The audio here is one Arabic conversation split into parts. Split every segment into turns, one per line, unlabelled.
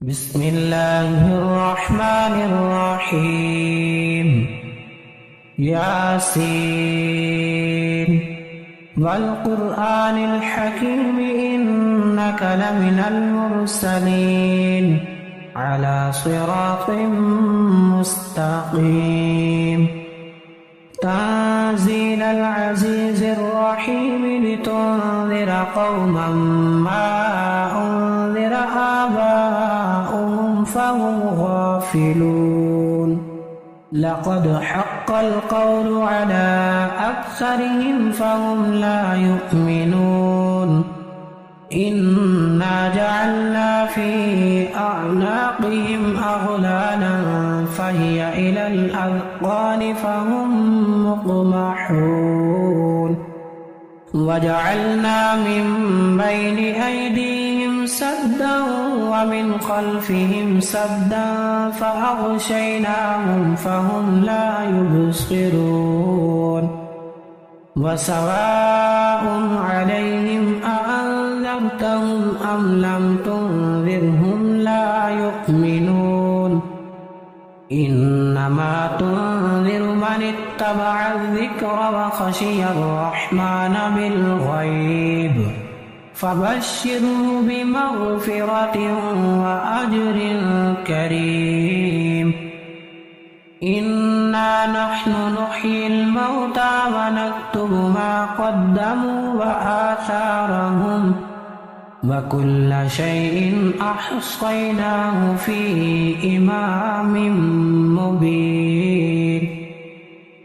بسم الله الرحمن الرحيم ياسين والقرآن الحكيم إنك لمن المرسلين على صراط مستقيم تنزيل العزيز الرحيم لتنذر قوما ما أنذر آباؤهم فهم غافلون لقد حق القول على أكثرهم فهم لا يؤمنون إنا جعلنا في أعناقهم أغلالا فهي إلى الأذقان فهم مقمحون وجعلنا من بين أيديهم سدا ومن خلفهم سدا فأغشيناهم فهم لا يبصرون وسواء عليهم أأنذرتهم أم لم تنذرهم لا يؤمنون إنما تنذر من اتبع الذكر وخشي الرحمن بالغيب فبشره بمغفرة وأجر كريم إنا نحن نحيي الموتى ونكتب ما قدموا وآثارهم وكل شيء أحصيناه في إمام مبين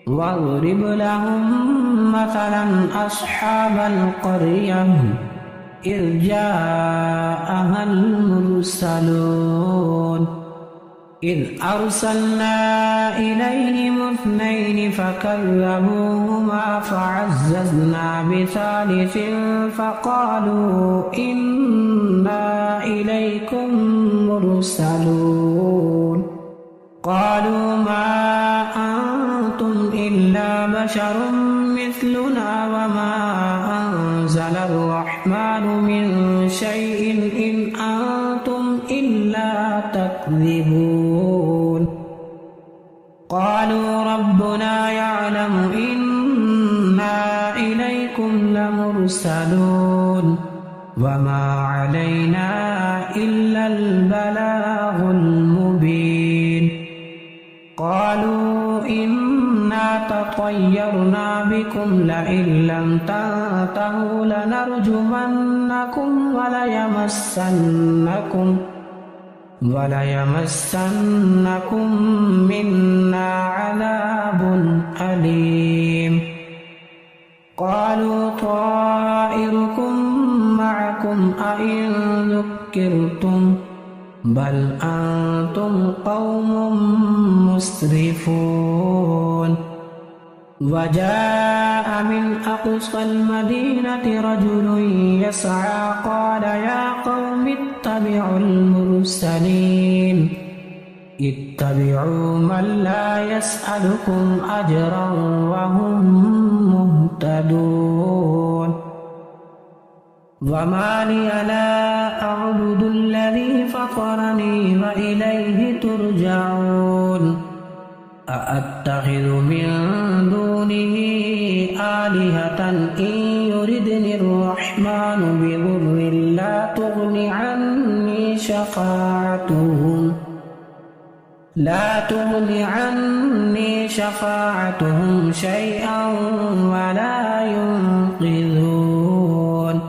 واضرب لهم مثلا أصحاب القرية إذ جاءها المرسلون إذ أرسلنا إليهم اثنين فكذبوهما فعززنا بثالث فقالوا إنا إليكم مرسلون قالوا ما أنتم إلا بشر مثلنا وما أنزل الرحمن من شيء إن أنتم إلا تكذبون قالوا ربنا يعلم إنا إليكم لمرسلون وما علينا إلا البلاغ المبين قالوا إنا تطيرنا بكم لئن لم تنتهوا لنرجمنكم وليمسنكم منا عذاب أليم قالوا طائركم معكم أئن ذكرتم بل أنتم قوم مسرفون وجاء من أقصى المدينة رجل يسعى قال يا قوم اتبعوا المرسلين اتبعوا من لا يسألكم أجرا وهم مهتدون وما لي لا أعبد الذي فطرني وإليه ترجعون أأتخذ من دونه آلهة إن يردني الرحمن بضر لا تغني عني شفاعتهم شيئا ولا ينقذون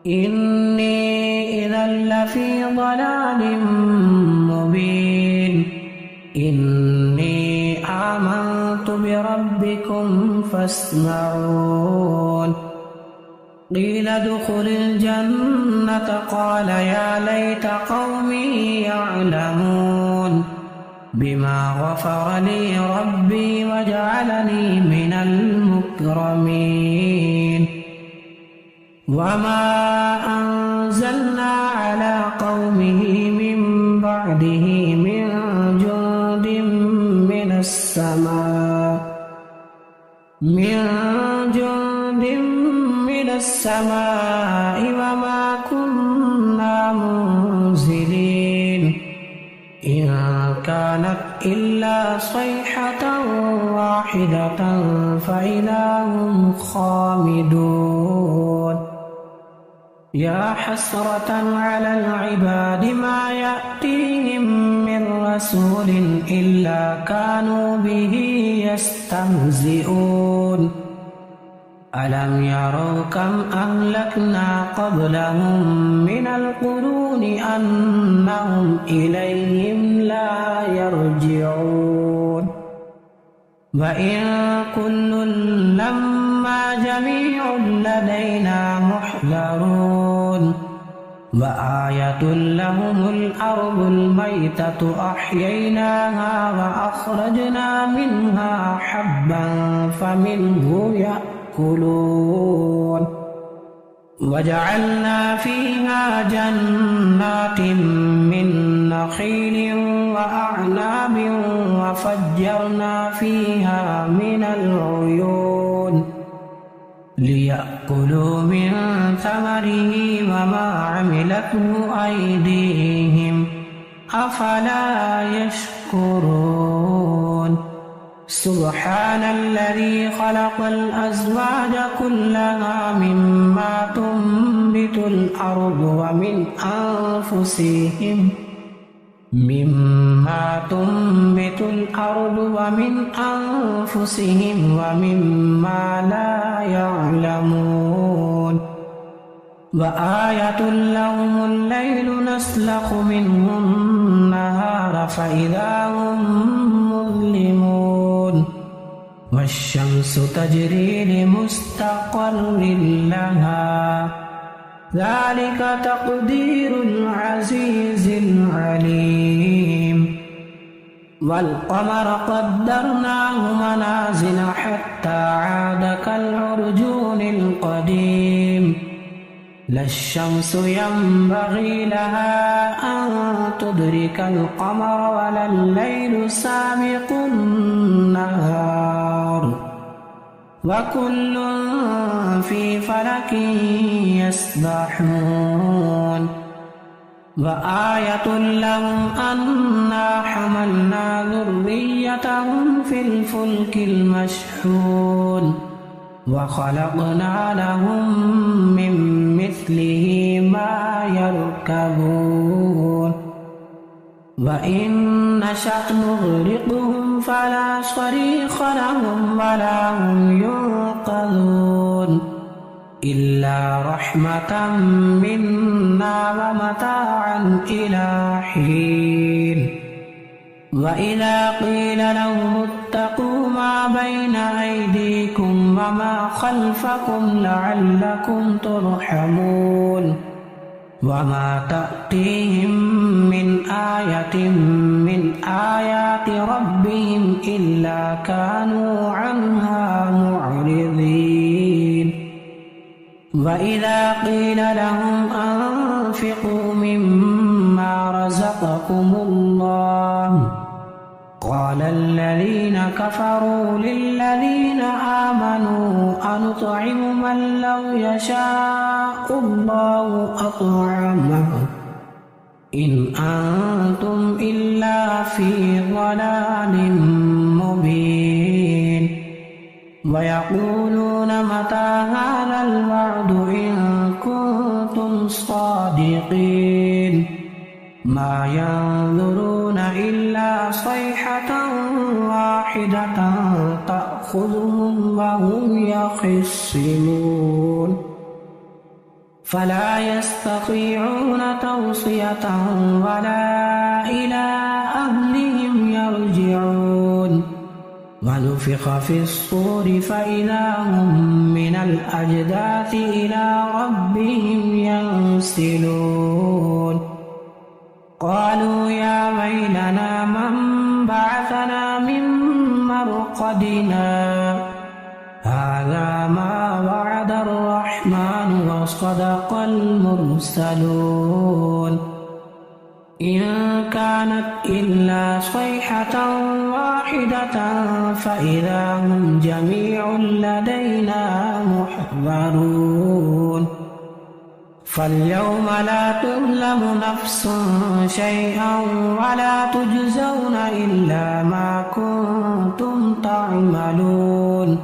إني إذا لفي ضلال مبين إني آمنت بربكم فاسمعون قيل ادخل الجنة قال يا ليت قومي يعلمون بما غفر لي ربي وجعلني من المكرمين وما أنزلنا على قومه من بعده من جند من السماء وما كنا منزلين كانت إلا صيحة واحدة فإذا هم خامدون يا حسرة على العباد ما يأتيهم من رسول إلا كانوا به يستهزئون ألم يروا كم أهلكنا قبلهم من القرون أنهم إليهم لا يرجعون وإن كل لما جميع لدينا محضرون وآية لهم الأرض الميتة أحييناها وأخرجنا منها حبا فمنه يأكلون وجعلنا فيها جنات من نخيل وأعناب وفجرنا فيها من العيون ليأكلوا من ثمره وما عملته أيديهم أفلا يشكرون سبحان الذي خلق الأزواج كلها مما تنبت الأرض ومن أنفسهم ومما لا يعلمون وآية لهم الليل نسلخ منه النهار فإذا هم مظلمون والشمس تجري لمستقر لها ذلك تقدير العزيز العليم والقمر قدرناه منازل حتى عاد كالعرجون القديم لا الشمس ينبغي لها أن تدرك القمر ولا الليل سابق النهار وكل في فلك يسبحون وآية لهم أنا حملنا ذريتهم في الفلك المشحون وخلقنا لهم من مثله ما يركبون وإن نشأ نغرقهم فلا صريخ لهم ولا هم ينقذون إلا رحمة منا ومتاعا إلى حين وإذا قيل لهم اتقوا ما بين أيديكم وما خلفكم لعلكم ترحمون وما تأتيهم من آية من آيات ربهم إلا كانوا عنها معرضين وإذا قيل لهم أنفقوا مما رزقكم الله قال الذين كفروا للذين آمنوا أنطعم من لو يشاء الله أطعمه إن أنتم إلا في ضلال مبين ويقولون متى هذا الوعد إن كنتم صادقين ما ينظرون إلا صيحة واحدة تأخذهم وهم يخصمون فلا يستطيعون توصية ولا إلى أهلهم يرجعون ونفخ في الصور فإذا هم من الأجداث إلى ربهم ينسلون قالوا يا ويلنا من بعثنا من مرقدنا هذا ما وعد الرحمن وصدق المرسلون إن كانت إلا صيحة واحدة فإذا هم جميع لدينا محضرون فاليوم لا تظلم نفس شيئا ولا تجزون إلا ما كنتم تعملون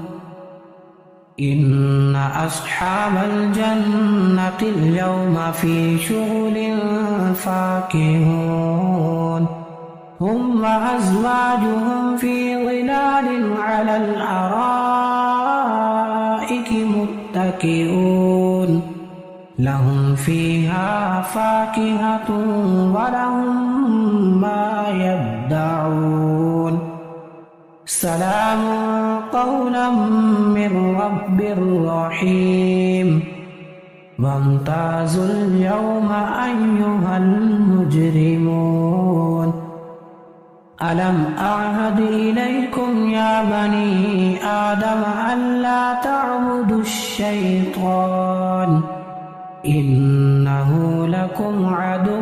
إن أصحاب الجنة اليوم في شغل فاكهون هم وأزواجهم في ظلال على الأرائك متكئون لهم فيها فاكهة ولهم ما يدعون سلام قولا من رب رحيم وامتازوا اليوم أيها المجرمون ألم أعهد إليكم يا بني آدم ألا تعبدوا الشيطان إنه لكم عدو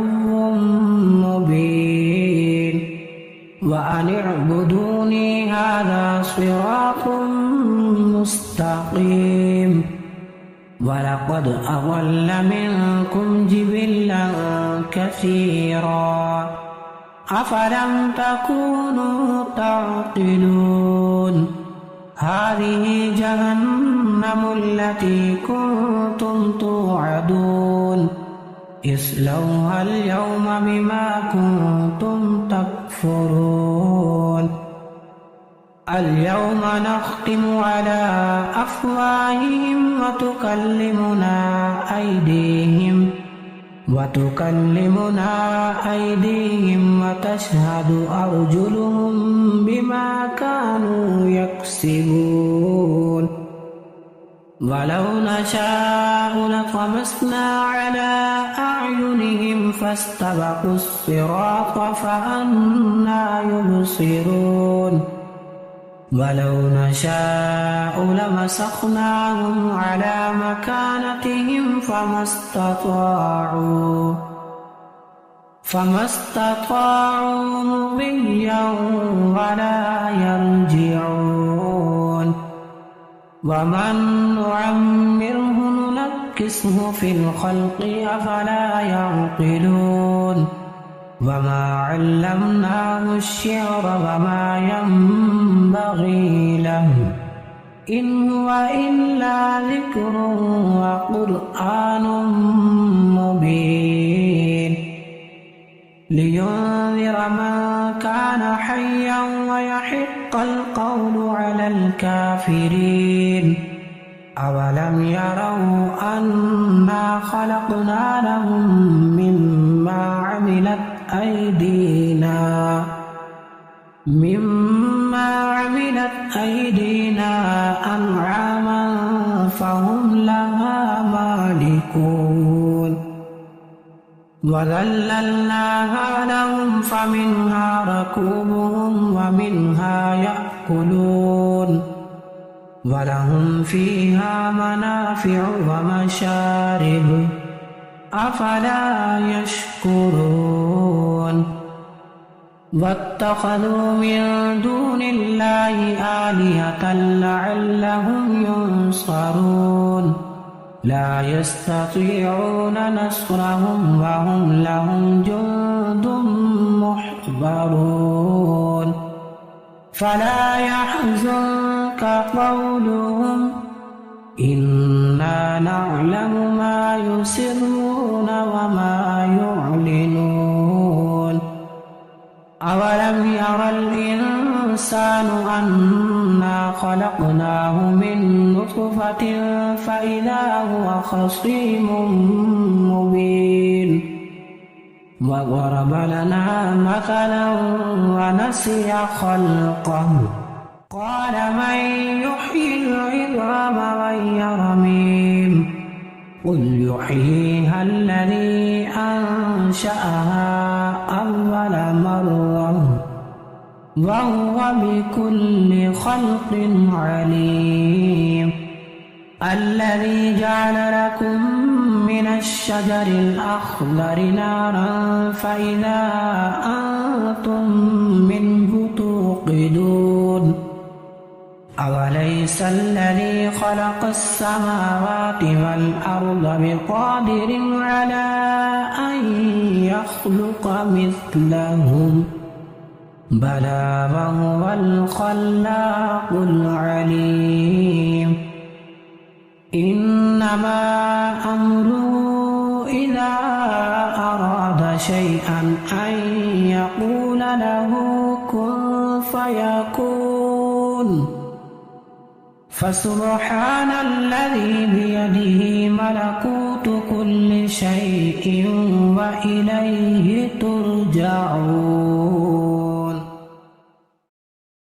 مبين وأن اعبدوني هذا صراط مستقيم ولقد أضل منكم جبلا كثيرا أفلم تكونوا تعقلون هذه جهنم التي كنتم توعدون اصلوها اليوم بما كنتم تكفرون اليوم نختم على أفواههم وتكلمنا أيديهم وتشهد أرجلهم بما كانوا يكسبون ولو نشاء لطمسنا على أعينهم فاستبقوا الصراط فأنى يبصرون ولو نشاء لمسخناهم على مكانتهم فما استطاعوا مضيا ولا يرجعون ومن نعمره ننكسه في الخلق أفلا يعقلون وما علمناه الشعر وما ينبغي له إن هو إلا ذكر وقرآن مبين لينذر من كان حيا ويحق القول على الكافرين أولم يروا أنا خلقنا لهم مما عملت أيدينا أنعاما فهم لها مالكون وذللناها لهم فمنها ركوبهم ومنها يأكلون ولهم فيها منافع ومشارب أفلا يشكرون واتخذوا من دون الله آلهة لعلهم ينصرون لا يستطيعون نصرهم وهم لهم جند محضرون فلا يحزنك قولهم إنا نعلم ما يسرون وما يعلنون أولم ير الإنسان أنا خلقناه من نطفة فإذا هو خصيم مبين وضرب لنا مثلا ونسي خلقه قال من يحيي العظام وهي رميم قل يحييها الذي أنشأها أول مرة وهو بكل خلق عليم الذي جعل لكم من الشجر الأخضر نارا فإذا أنتم منه توقدون أوليس الذي خلق السماوات والأرض بقادر على أن يخلق مثلهم بلى وهو الخلاق العليم إنما أمره إذا أراد شيئا أن يقول له كن فيكون فسبحان الذي بيده ملكوت كل شيء وإليه ترجعون